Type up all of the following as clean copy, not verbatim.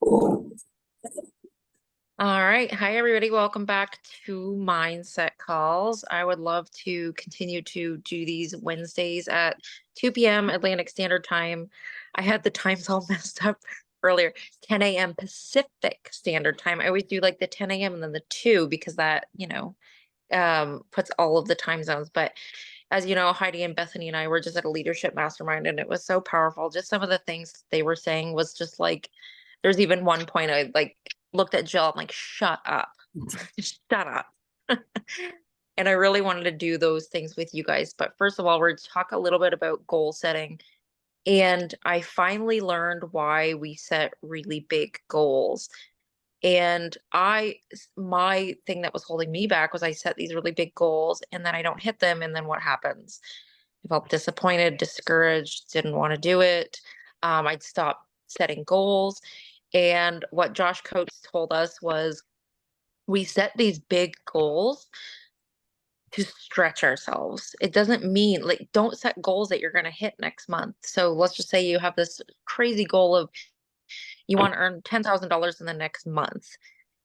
All right. Hi, everybody. Welcome back to Mindset Calls. I would love to continue to do these Wednesdays at 2 p.m. Atlantic Standard Time. I had the times all messed up earlier. 10 a.m. Pacific Standard Time. I always do like the 10 a.m. and then the 2 because that, puts all of the time zones. But as you know, Heidi and Bethany and I were just at a leadership mastermind and it was so powerful. Just some of the things they were saying was just like, there's even one point I like looked at Jill, I'm like, shut up. Shut up. And I really wanted to do those things with you guys. But first of all, we're to talk a little bit about goal setting. And I finally learned why we set really big goals. And my thing that was holding me back was I set these really big goals and then I don't hit them. And then what happens? I felt disappointed, discouraged, didn't want to do it. I'd stop setting goals. And what Josh Coates told us was we set these big goals to stretch ourselves. It doesn't mean like don't set goals that you're going to hit next month. So let's just say you have this crazy goal of you want to earn $10,000 in the next month.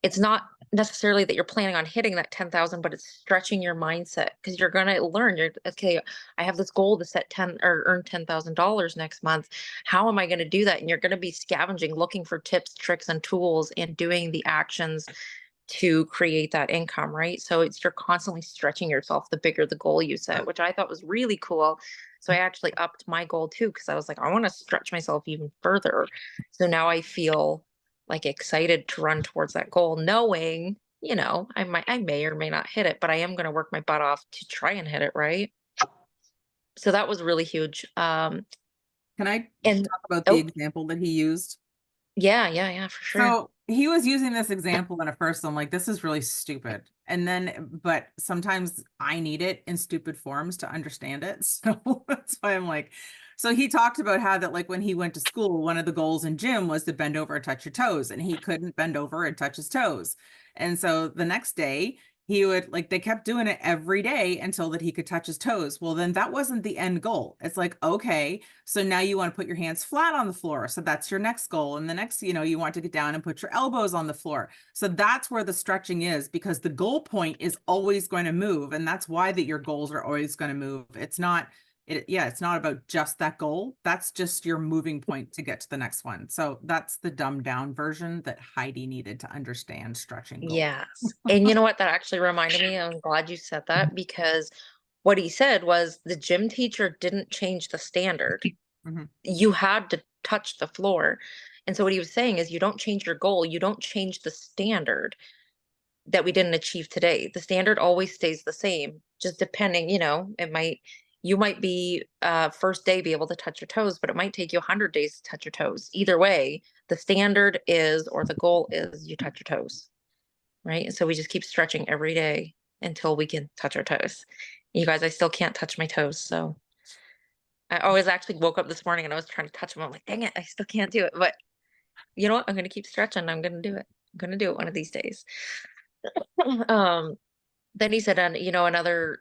It's not necessarily that you're planning on hitting that 10,000, but it's stretching your mindset because you're going to learn. You're okay. I have this goal to set 10 or earn $10,000 next month. How am I going to do that? And you're going to be scavenging, looking for tips, tricks, and tools, and doing the actions to create that income, right? So you're constantly stretching yourself the bigger the goal you set, which I thought was really cool. So I actually upped my goal too because I was like, I want to stretch myself even further. So now I feel like excited to run towards that goal, knowing, I may or may not hit it, but I am going to work my butt off to try and hit it, right? So that was really huge. Can I And talk about the oh, example that he used? yeah, for sure. So he was using this example, and at first I'm like, this is really stupid. And then, but sometimes I need it in stupid forms to understand it. So that's why I'm like, so he talked about how that, like, when he went to school, one of the goals in gym was to bend over and touch your toes, and he couldn't bend over and touch his toes. And so the next day, he would like they kept doing it every day until that he could touch his toes. Well, then that wasn't the end goal. It's like, okay, so now you want to put your hands flat on the floor. So that's your next goal. And the next, you want to get down and put your elbows on the floor. So that's where the stretching is, because the goal point is always going to move. And that's why that your goals are always going to move. It's not about just that goal. That's just your moving point to get to the next one. So that's the dumbed down version that Heidi needed to understand stretching goals. Yes. And you know what? That actually reminded me. I'm glad you said that because what he said was the gym teacher didn't change the standard. Mhm. You had to touch the floor. And so what he was saying is you don't change your goal, you don't change the standard that we didn't achieve today. The standard always stays the same, just depending, you might be first day be able to touch your toes, but it might take you 100 days to touch your toes. Either way, the standard is or the goal is you touch your toes, right? And so we just keep stretching every day until we can touch our toes. You guys, I still can't touch my toes. So I always actually woke up this morning and I was trying to touch them. I'm like, dang it, I still can't do it. But you know what? I'm going to keep stretching. I'm going to do it. I'm going to do it one of these days. um, then he said, and another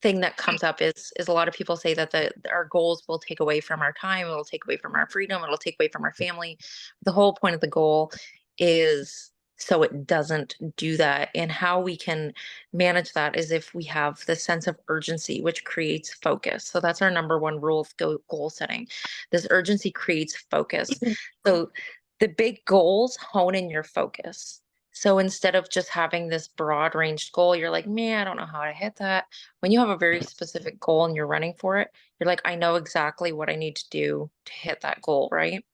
thing that comes up is a lot of people say that our goals will take away from our time. It'll take away from our freedom. It'll take away from our family. The whole point of the goal is so it doesn't do that. And how we can manage that is if we have the sense of urgency, which creates focus. So that's our number one rule of goal setting. This urgency creates focus. So the big goals hone in your focus. So instead of just having this broad ranged goal, you're like, man, I don't know how to hit that. When you have a very specific goal and you're running for it, you're like, I know exactly what I need to do to hit that goal, right?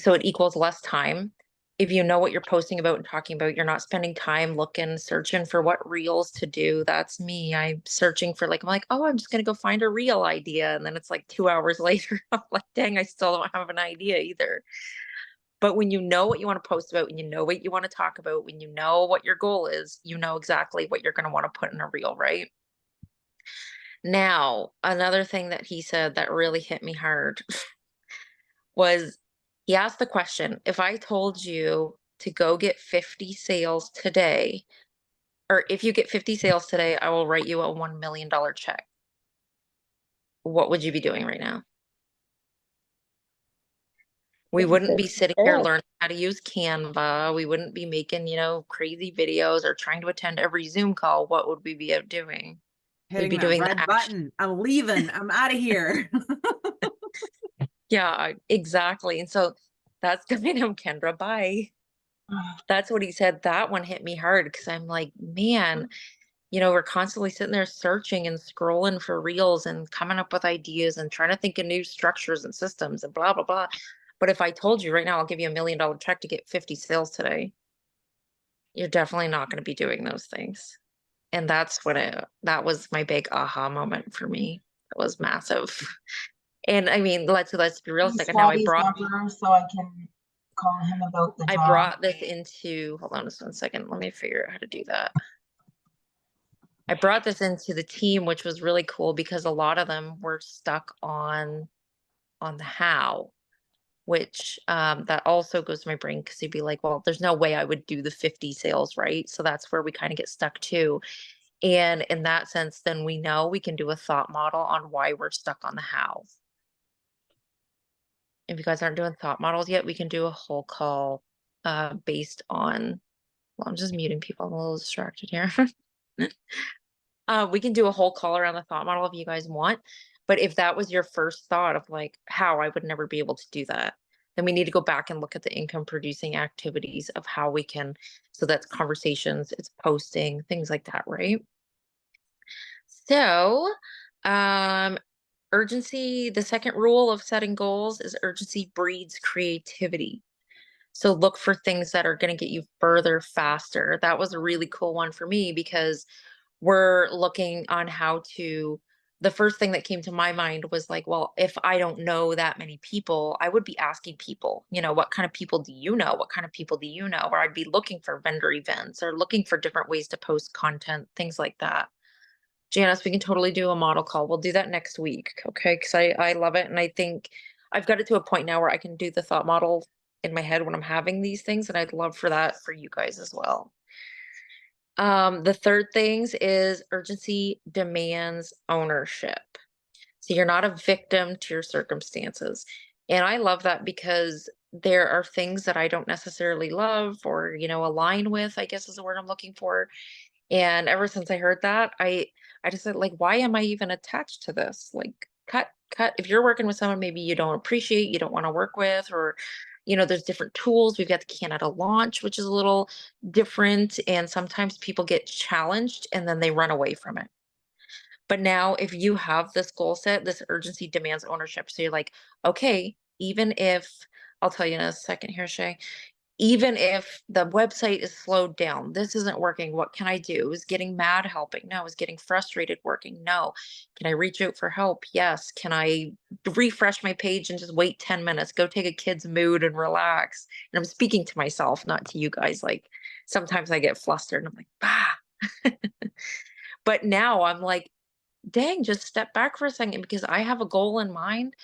So it equals less time. If you know what you're posting about and talking about, you're not spending time looking, searching for what reels to do. That's me. I'm searching for I'm like, oh, I'm just gonna go find a reel idea. And then it's like 2 hours later, I'm like, dang, I still don't have an idea either. But when you know what you want to post about, when you know what you want to talk about, when you know what your goal is, you know exactly what you're gonna want to put in a reel, right? Now, another thing that he said that really hit me hard was he asked the question, if I told you to go get 50 sales today, or if you get 50 sales today, I will write you a $1 million check. What would you be doing right now? We wouldn't be sitting here Fair. learning how to use Canva. We wouldn't be making, crazy videos or trying to attend every Zoom call. What would we be out doing? We'd Hitting be that doing the red action. button. I'm leaving. I'm out of here. Yeah, exactly. And so that's coming from Kendra. Bye. That's what he said. That one hit me hard because I'm like, man, we're constantly sitting there searching and scrolling for reels and coming up with ideas and trying to think of new structures and systems and blah, blah, blah. But if I told you right now, I'll give you $1 million check to get 50 sales today, you're definitely not going to be doing those things. And that was my big aha moment for me. It was massive. And I mean, let's be He realistic. And now studies number so I can call him about the I job. brought this into, hold on just 1 second. Let me figure out how to do that. I brought this into the team, which was really cool because a lot of them were stuck on the how, which that also goes to my brain because he'd be like, well, there's no way I would do the 50 sales, right? So that's where we kind of get stuck too. And in that sense, then we know we can do a thought model on why we're stuck on the how. If you guys aren't doing thought models yet, we can do a whole call based on, well, I'm just muting people. I'm a little distracted here. We can do a whole call around the thought model if you guys want. But if that was your first thought of like how I would never be able to do that, then we need to go back and look at the income producing activities of how we can. So that's conversations, it's posting, things like that, right? So, urgency, the second rule of setting goals is urgency breeds creativity. So look for things that are going to get you further faster. That was a really cool one for me because we're looking on how to, the first thing that came to my mind was like, well, if I don't know that many people, I would be asking people, what kind of people do you know? What kind of people do you know? Or I'd be looking for vendor events or looking for different ways to post content, things like that. Janice, we can totally do a model call. We'll do that next week. Okay. Because I love it. And I think I've got it to a point now where I can do the thought model in my head when I'm having these things. And I'd love for that for you guys as well. The third things is urgency demands ownership. So you're not a victim to your circumstances. And I love that because there are things that I don't necessarily love or, align with, I guess is the word I'm looking for. And ever since I heard that, I just said, like, why am I even attached to this? Like, cut. If you're working with someone maybe you don't appreciate, you don't want to work with, or there's different tools. We've got the Canada launch, which is a little different. And sometimes people get challenged and then they run away from it. But now if you have this goal set, this urgency demands ownership. So you're like, okay, even if I'll tell you in a second here, Shay, even if the website is slowed down, this isn't working, what can I do? Is getting mad helping? No. Is getting frustrated working? No. Can I reach out for help? Yes. Can I refresh my page and just wait 10 minutes, go take a kid's mood and relax? And I'm speaking to myself, not to you guys. Like sometimes I get flustered and I'm like, bah. But now I'm like, dang, just step back for a second because I have a goal in mind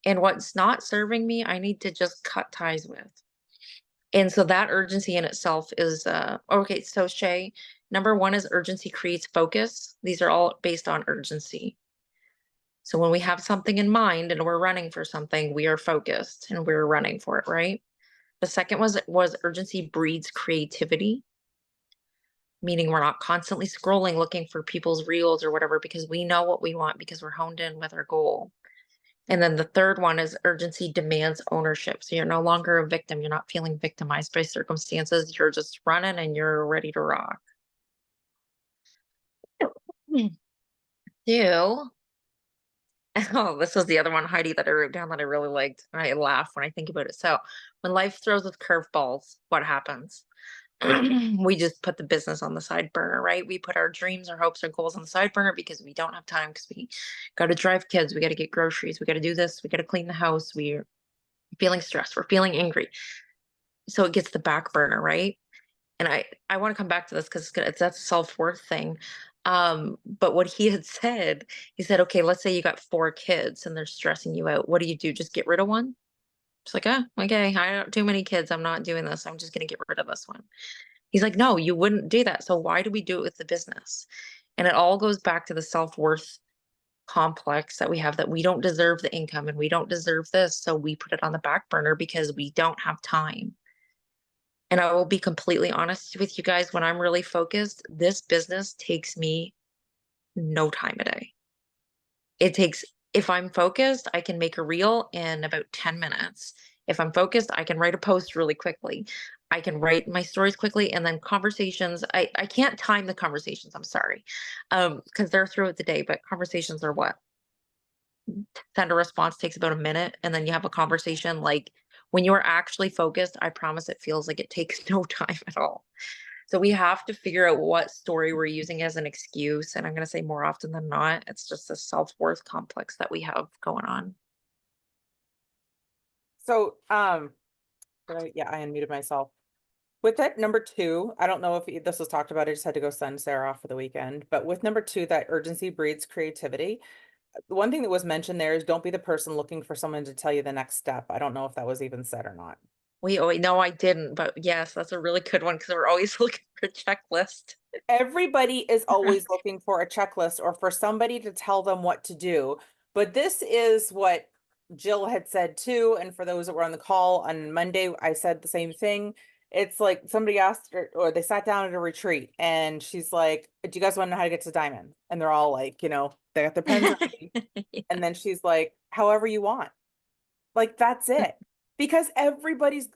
and what's not serving me, I need to just cut ties with. And so that urgency in itself is okay. So Shay, number one is urgency creates focus. These are all based on urgency. So when we have something in mind and we're running for something, we are focused and we're running for it, right? The second was urgency breeds creativity, meaning we're not constantly scrolling looking for people's reels or whatever because we know what we want because we're honed in with our goal. And then the third one is urgency demands ownership. So you're no longer a victim. You're not feeling victimized by circumstances. You're just running and you're ready to rock. Two. Oh, this was the other one, Heidi, that I wrote down that I really liked. I laugh when I think about it. So when life throws us curveballs, what happens? We just put the business on the side burner, right? We put our dreams, our hopes, our goals on the side burner because we don't have time because we got to drive kids, we got to get groceries, we got to do this, we got to clean the house, we're feeling stressed, we're feeling angry. So it gets the back burner, right? And I want to come back to this because it's that self-worth thing. But what he had said, he said, okay, let's say you got 4 kids and they're stressing you out. What do you do? Just get rid of one? It's like, oh, okay, I have too many kids. I'm not doing this. I'm just gonna get rid of this one. He's like, no, you wouldn't do that. So why do we do it with the business? And it all goes back to the self-worth complex that we have, that we don't deserve the income and we don't deserve this. So we put it on the back burner because we don't have time. And I will be completely honest with you guys, when I'm really focused, this business takes me no time a day. It takes, if I'm focused, I can make a reel in about 10 minutes. If I'm focused, I can write a post really quickly. I can write my stories quickly, and then conversations, I can't time the conversations, I'm sorry. Because they're throughout the day, but conversations are what? Send a response takes about a minute, and then you have a conversation. Like, when you're actually focused, I promise it feels like it takes no time at all. So we have to figure out what story we're using as an excuse. And I'm going to say more often than not, it's just a self-worth complex that we have going on. So, yeah, I unmuted myself. With that number 2, I don't know if this was talked about. I just had to go send Sarah off for the weekend. But with number 2, that urgency breeds creativity. The one thing that was mentioned there is don't be the person looking for someone to tell you the next step. I don't know if that was even said or not. We always, no, I didn't, but yes, that's a really good one because we're always looking for a checklist. Everybody is always looking for a checklist or for somebody to tell them what to do. But this is what Jill had said too. And for those that were on the call on Monday, I said the same thing. It's like somebody asked her, or they sat down at a retreat and she's like, do you guys want to know how to get to Diamond? And they're all like, they got their pens ready. And then she's like, however you want. Like, that's it. Because everybody's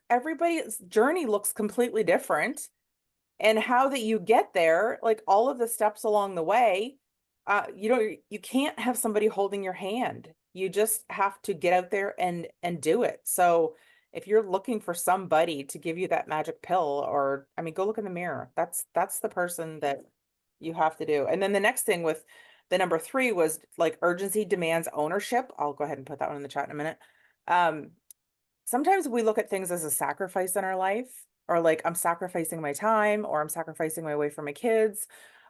journey looks completely different. And how that you get there, like all of the steps along the way, you can't have somebody holding your hand. You just have to get out there and do it. So if you're looking for somebody to give you that magic pill, or I mean, go look in the mirror. That's the person that you have to do. And then the next thing with the number 3 was like urgency demands ownership. I'll go ahead and put that one in the chat in a minute. Sometimes we look at things as a sacrifice in our life, or like I'm sacrificing my time, or I'm sacrificing my way from my kids,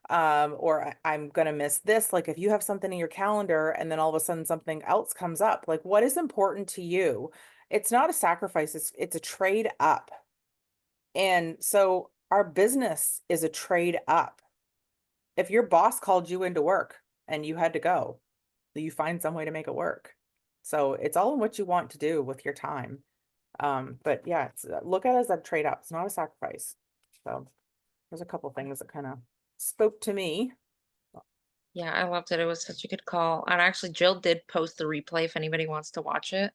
or I'm gonna miss this. Like if you have something in your calendar and then all of a sudden something else comes up, like what is important to you? It's not a sacrifice, it's a trade up. And so our business is a trade up. If your boss called you into work and you had to go, you find some way to make it work. So it's all in what you want to do with your time. But yeah, look at it as a trade up. It's not a sacrifice. So there's a couple things that kind of spoke to me. Yeah, I loved it. It was such a good call. And actually, Jill did post the replay if anybody wants to watch it.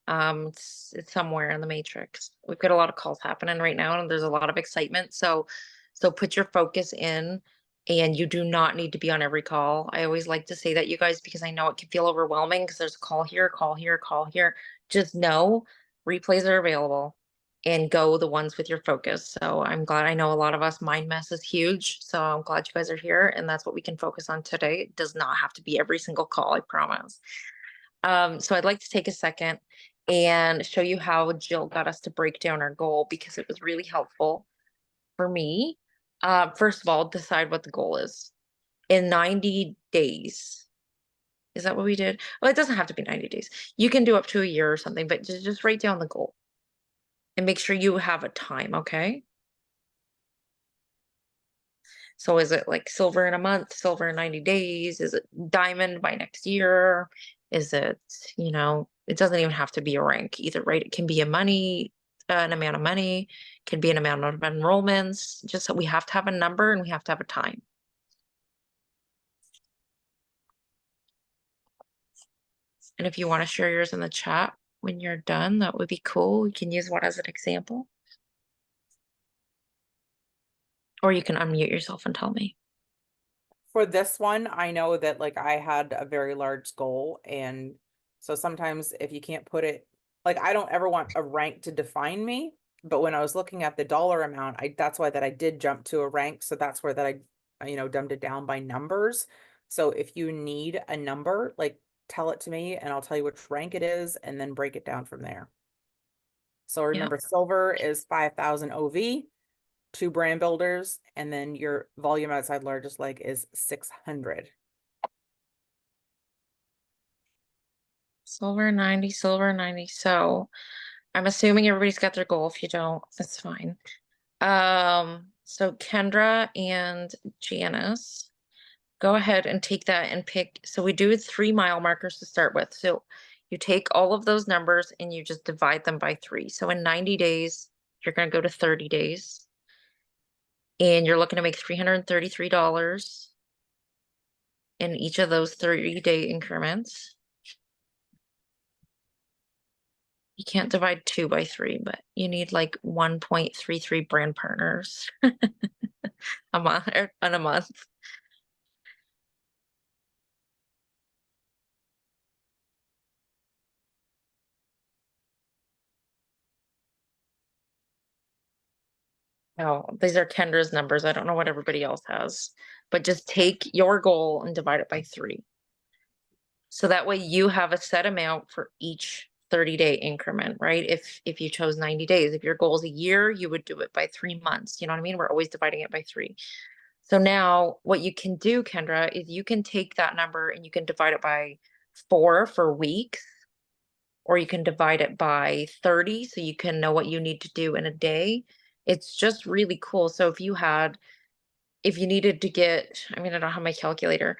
It's somewhere in the matrix. We've got a lot of calls happening right now, and there's a lot of excitement. So put your focus in, and you do not need to be on every call. I always like to say that, you guys, because I know it can feel overwhelming because there's a call here, call here, call here. Just know replays are available, and go the ones with your focus. So I'm glad, I know a lot of us, mind mess is huge. So I'm glad you guys are here, and that's what we can focus on today. It does not have to be every single call, I promise. So I'd like to take a second and show you how Jill got us to break down our goal, because it was really helpful for me. First of all, decide what the goal is in 90 days. Is that what we did? Well, it doesn't have to be 90 days. You can do up to a year or something, but just write down the goal and make sure you have a time. Okay. So is it like silver in a month, silver in 90 days? Is it diamond by next year? Is it, it doesn't even have to be a rank either, right? It can be an amount of money, can be an amount of enrollments. Just so we have to have a number and we have to have a time. And if you want to share yours in the chat when you're done, that would be cool. You can use one as an example. Or you can unmute yourself and tell me. For this one, I know that like I had a very large goal. And so sometimes if you can't put it, like I don't ever want a rank to define me. But when I was looking at the dollar amount, that's why that I did jump to a rank. So that's where that I dumbed it down by numbers. So if you need a number, like tell it to me and I'll tell you which rank it is and then break it down from there. So remember, silver is 5,000 OV, 2 brand builders, and then your volume outside largest leg is 600. Silver 90, silver 90. So I'm assuming everybody's got their goal. If you don't, that's fine. So Kendra and Janice, go ahead and take that and pick. So we do 3 mile markers to start with. So you take all of those numbers and you just divide them by 3. So in 90 days, you're going to go to 30 days. And you're looking to make $333 in each of those 30-day increments. You can't divide 2 by 3, but you need like 1.33 brand partners a month or in a month. Oh, these are Kendra's numbers. I don't know what everybody else has, but just take your goal and divide it by 3. So that way you have a set amount for each 30-day increment, right? If you chose 90 days, if your goal is a year, you would do it by 3 months. You know what I mean? We're always dividing it by 3. So now what you can do, Kendra, is you can take that number and you can divide it by 4 for weeks, or you can divide it by 30 so you can know what you need to do in a day. It's just really cool. So if you needed to get, I mean, I don't have my calculator,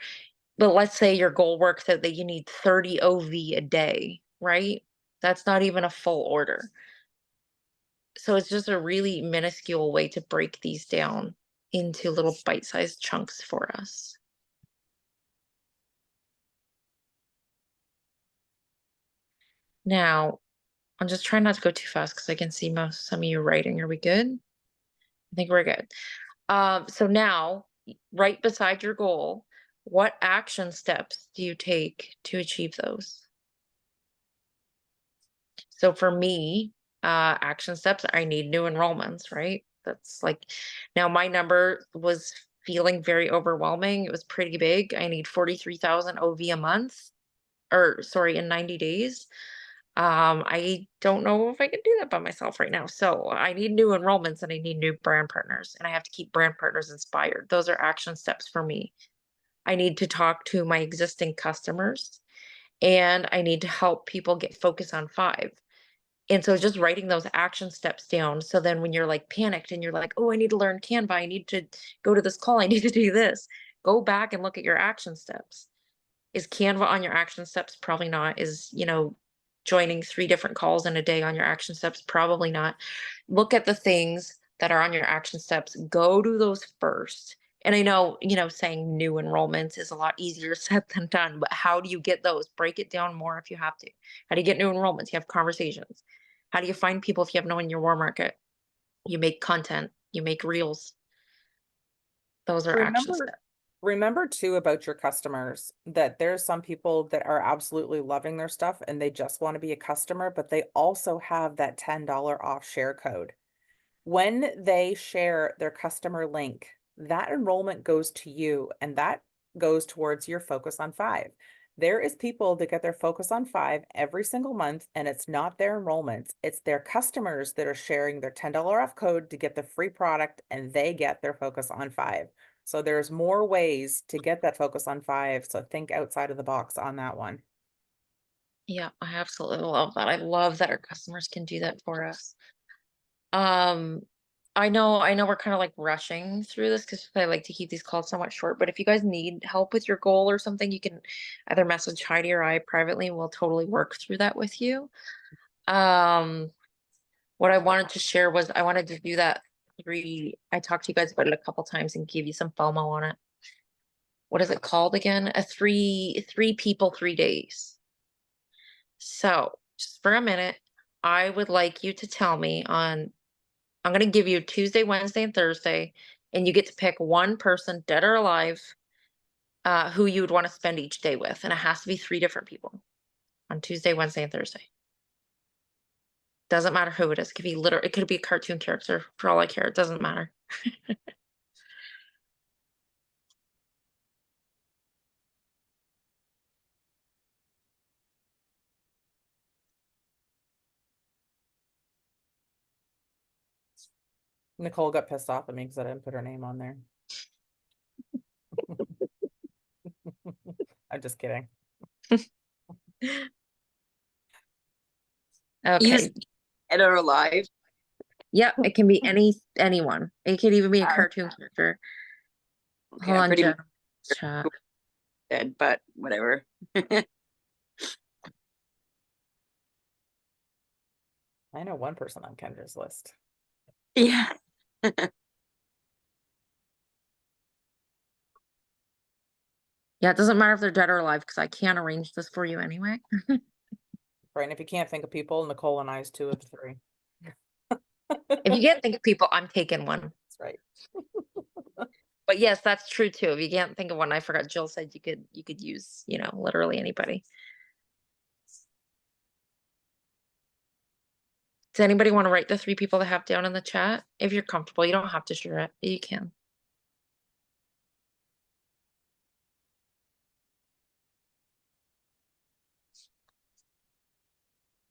but let's say your goal works out that you need 30 OV a day, right? That's not even a full order. So it's just a really minuscule way to break these down into little bite-sized chunks for us. Now, I'm just trying not to go too fast because I can see some of you writing. Are we good? I think we're good. So now, right beside your goal, what action steps do you take to achieve those? So for me, action steps, I need new enrollments, right? That's like, now my number was feeling very overwhelming. It was pretty big. I need 43,000 OV a month, or sorry, in 90 days. I don't know if I can do that by myself right now. So I need new enrollments and I need new brand partners, and I have to keep brand partners inspired. Those are action steps for me. I need to talk to my existing customers, and I need to help people get focused on 5. And so just writing those action steps down. So then when you're like panicked and you're like, oh, I need to learn Canva, I need to go to this call, I need to do this, go back and look at your action steps. Is Canva on your action steps? Probably not. Is, joining 3 different calls in a day on your action steps? Probably not. Look at the things that are on your action steps, go to those first. And I know, saying new enrollments is a lot easier said than done, but how do you get those? Break it down more if you have to. How do you get new enrollments? You have conversations. How do you find people if you have no one in your warm market? You make content, you make reels. Those are action steps. Remember too about your customers that there's some people that are absolutely loving their stuff and they just want to be a customer, but they also have that $10 off share code. When they share their customer link, that enrollment goes to you and that goes towards your Focus on 5. There is people that get their Focus on 5 every single month, and it's not their enrollments, it's their customers that are sharing their $10 off code to get the free product, and they get their Focus on 5. So there's more ways to get that Focus on 5. So think outside of the box on that one. Yeah, I absolutely love that. I love that our customers can do that for us. I know we're kind of like rushing through this because I like to keep these calls somewhat short, but if you guys need help with your goal or something, you can either message Heidi or I privately, and we'll totally work through that with you. What I wanted to share was I wanted to do that I talked to you guys about it a couple times and give you some FOMO on it. What is it called again? A three people, 3 days. So just for a minute, I would like you to tell me I'm going to give you Tuesday, Wednesday, and Thursday, and you get to pick one person, dead or alive, who you would want to spend each day with. And it has to be 3 different people on Tuesday, Wednesday, and Thursday. Doesn't matter who it is. It could be a cartoon character for all I care. It doesn't matter. Nicole got pissed off at me because I didn't put her name on there. I'm just kidding. Okay. Dead or alive. Yeah, it can be anyone. It could even be a Alright. cartoon character. Okay, Hold I'm on, pretty Jen. chat. Dead, but whatever. I know one person on Kendra's list. Yeah. Yeah, it doesn't matter if they're dead or alive because I can't arrange this for you anyway. Right, and if you can't think of people, Nicole and I is 2 of the 3. If you can't think of people, I'm taking one. That's right. But yes, that's true too. If you can't think of one, I forgot Jill said you could use, literally anybody. Does anybody want to write the 3 people they have down in the chat? If you're comfortable, you don't have to share it. You can.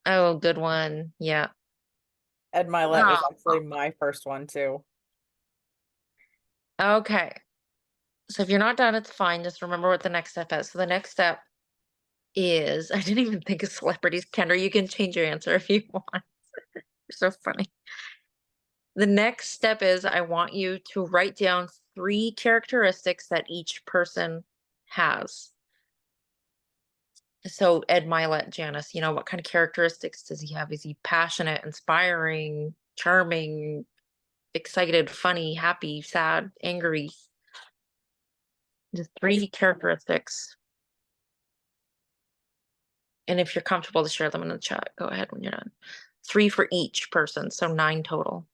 Oh, good one. Yeah. Ed Milet was Oh. actually my first one too. Okay. So if you're not done, it's fine. Just remember what the next step is. So the next step is, I didn't even think of celebrities. Kendra, you can change your answer if you want. You're so funny. The next step is I want you to write down 3 characteristics that each person has. So Ed Milet, Janice, what kind of characteristics does he have? Is he passionate, inspiring, charming, excited, funny, happy, sad, angry? Just 3 characteristics. And if you're comfortable to share them in the chat, go ahead when you're done. 3 for each person, so 9 total.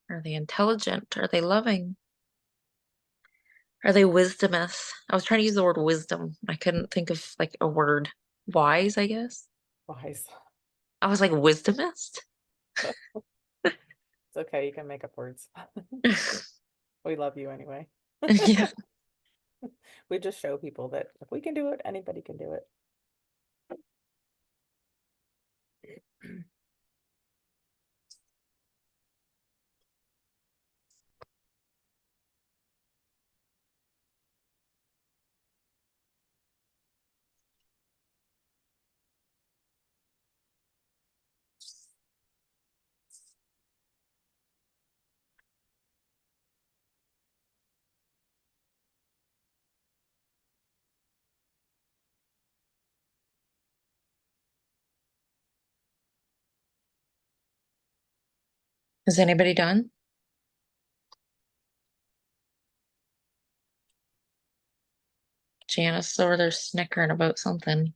Are they intelligent? Are they loving? Are they wisdomous? I was trying to use the word wisdom. I couldn't think of like a word. Wise, I guess. Wise. I was like, wisdomist? It's okay, you can make up words. We love you anyway. Yeah. We just show people that if we can do it, anybody can do it. Is anybody done? Janice over there snickering about something.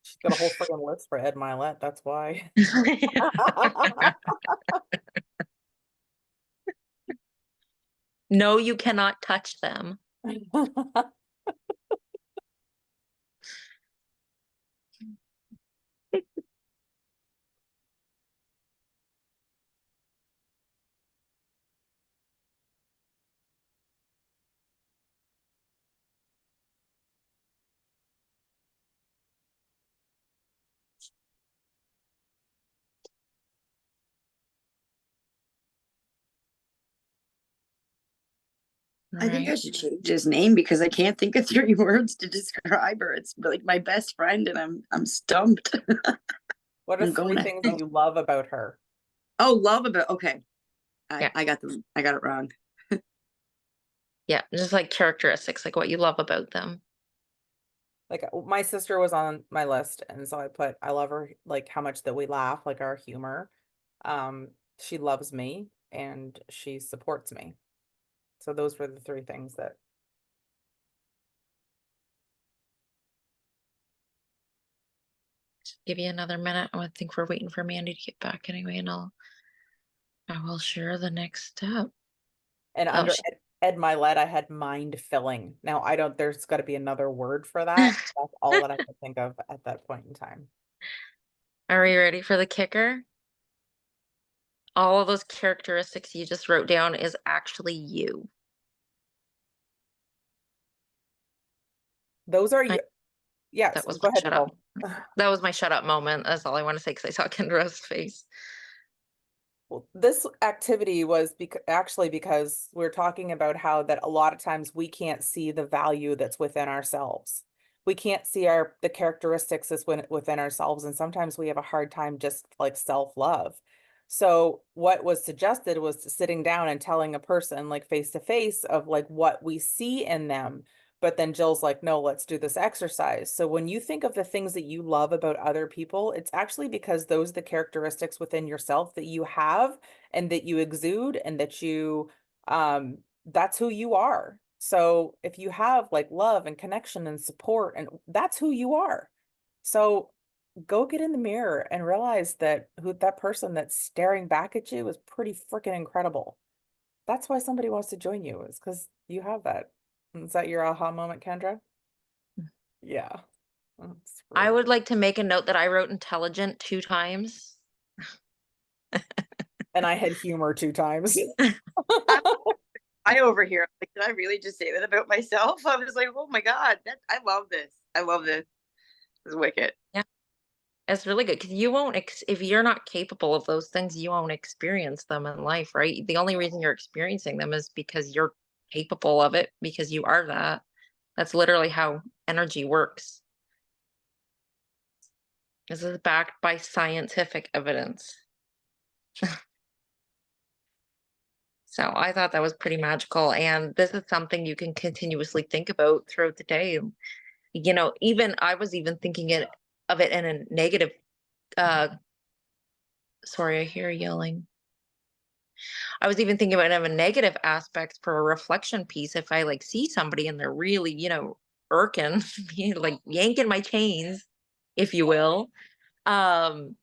She's got a whole friggin' list for Ed Milet, that's why. No, you cannot touch them. I think I Right. should change his name because I can't think of 3 words to describe her. It's like my best friend, and I'm stumped. What are I'm 3 going things ahead. you love about her? Oh, love about okay. Yeah. I got it wrong. Yeah, just like characteristics, like what you love about them. Like my sister was on my list, and so I love her, like how much that we laugh, like our humor. She loves me and she supports me. So those were the 3 things that Give you another minute. I think we're waiting for Mandy to get back anyway, and I will share the next step. and Oh, under Ed Milet, I had mind filling. Now there's got to be another word for that. That's all that I could think of at that point in time. Are we ready for the kicker? All of those characteristics you just wrote down is actually you. Those are you. Yes, That was go my ahead, shut up. Nicole. That was my shut up moment. That's all I want to say because I saw Kendra's face. Well, this activity was because we're talking about how that a lot of times we can't see the value that's within ourselves. We can't see the characteristics within ourselves, and sometimes we have a hard time just like self-love. So what was suggested was sitting down and telling a person like face to face of like what we see in them. But then Jill's like, no, let's do this exercise. So when you think of the things that you love about other people, it's actually because those are the characteristics within yourself that you have and that you exude and that you that's who you are. So if you have like love and connection and support, and that's who you are. So go get in the mirror and realize that that person that's staring back at you is pretty freaking incredible. That's why somebody wants to join you, is because you have that. Is that your aha moment, Kendra? Yeah. That's I really would like to make a note that I wrote intelligent 2 times. and I had humor 2 times. I overhear, like, did I really just say that about myself? I was like, oh my God, I love this. I love this. This is wicked. It's really good because you won't if you're not capable of those things, you won't experience them in life, right? The only reason you're experiencing them is because you're capable of it, because you are that. That's literally how energy works. This is backed by scientific evidence. So I thought that was pretty magical. And this is something you can continuously think about throughout the day. You know, even I was even thinking of it in a negative. Sorry, I hear yelling. I was even thinking about it in a negative aspects for a reflection piece. If I like see somebody and they're really, irking me, like yanking my chains, if you will, um,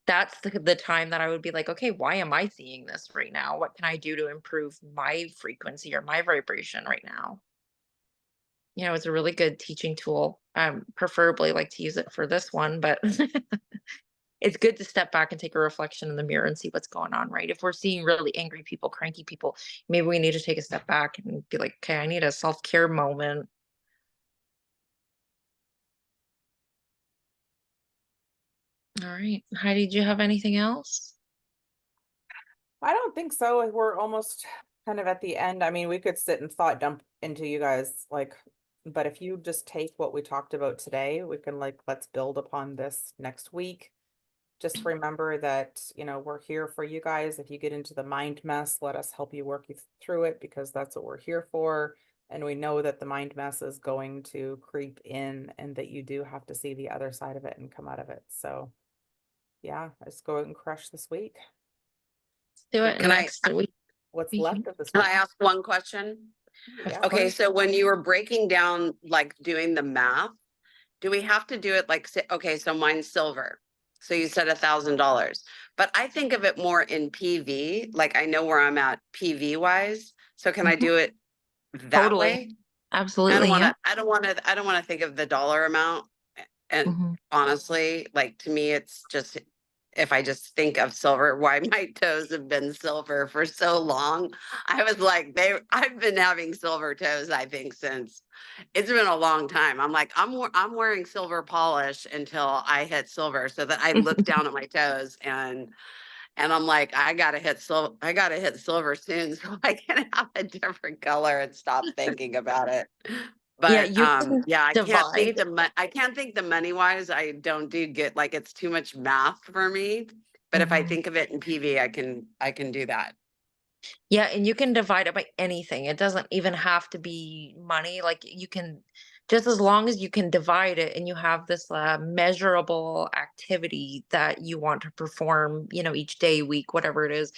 that's the time that I would be like, okay, why am I seeing this right now? What can I do to improve my frequency or my vibration right now? It's a really good teaching tool. Preferably like to use it for this one, but it's good to step back and take a reflection in the mirror and see what's going on, right? If we're seeing really angry people, cranky people, maybe we need to take a step back and be like, okay, I need a self-care moment. All right. Heidi, did you have anything else? I don't think so. We're almost kind of at the end. I mean, we could sit and thought dump into you guys, like, but if you just take what we talked about today, we can like, let's build upon this next week. Just remember that, we're here for you guys. If you get into the mind mess, let us help you work you through it, because that's what we're here for. And we know that the mind mess is going to creep in and that you do have to see the other side of it and come out of it. So yeah, let's go and crush this week. Do it Can I- next week. What's We left can- of this Can week? I ask one question? Yeah. Okay, so when you were breaking down, like doing the math, do we have to do it like, okay, so mine's silver. So you said $1,000, but I think of it more in PV, like I know where I'm at PV wise. So can I Mhm. do it that Totally. way? Absolutely. Yeah. I don't want to think of the dollar amount. And Mhm. honestly, like to me, it's just, if I just think of silver, why my toes have been silver for so long. I was like, I've been having silver toes, I think, since it's been a long time. I'm like, I'm wearing silver polish until I hit silver, so that I look down at my toes and I'm like, I gotta hit silver soon so I can have a different color and stop thinking about it. Yeah, But you can yeah, divide. I can't think the money wise. I don't do good, like it's too much math for me. But if I Mhm. think of it in PV, I can do that. Yeah, and you can divide it by anything. It doesn't even have to be money. Like you can, just as long as you can divide it and you have this measurable activity that you want to perform, each day, week, whatever it is.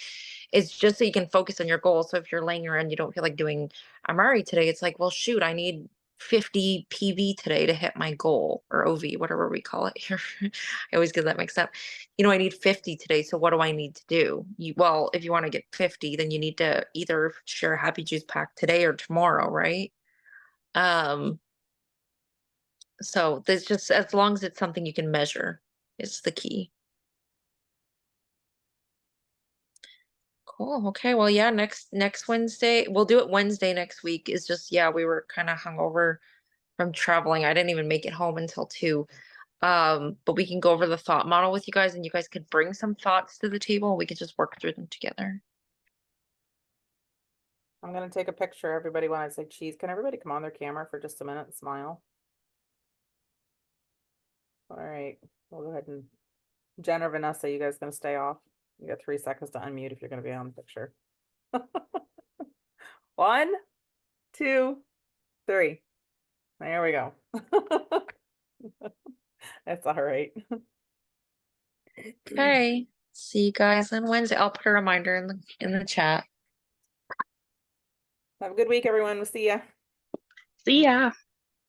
It's just so you can focus on your goal. So if you're laying around, you don't feel like doing Amari today, it's like, well, shoot, I need 50 PV today to hit my goal, or OV, whatever we call it here. I always get that mixed up. I need 50 today. So what do I need to do? Well, if you want to get 50, then you need to either share a happy juice pack today or tomorrow, right? So there's just, as long as it's something you can measure is the key. Cool. Okay. Well, yeah, next Wednesday, we'll do it Wednesday next week. Is just, yeah, we were kind of hungover from traveling. I didn't even make it home until 2. But we can go over the thought model with you guys, and you guys could bring some thoughts to the table. We could just work through them together. I'm gonna take a picture. Everybody, when I say cheese, can everybody come on their camera for just a minute and smile? All right, we'll go ahead and Jen or Vanessa, you guys gonna stay off? You got 3 seconds to unmute if you're gonna be on the picture. 1, 2, 3. There we go. That's all right. Okay, see you guys on Wednesday. I'll put a reminder in the chat. Have a good week, everyone. We'll see ya. See ya.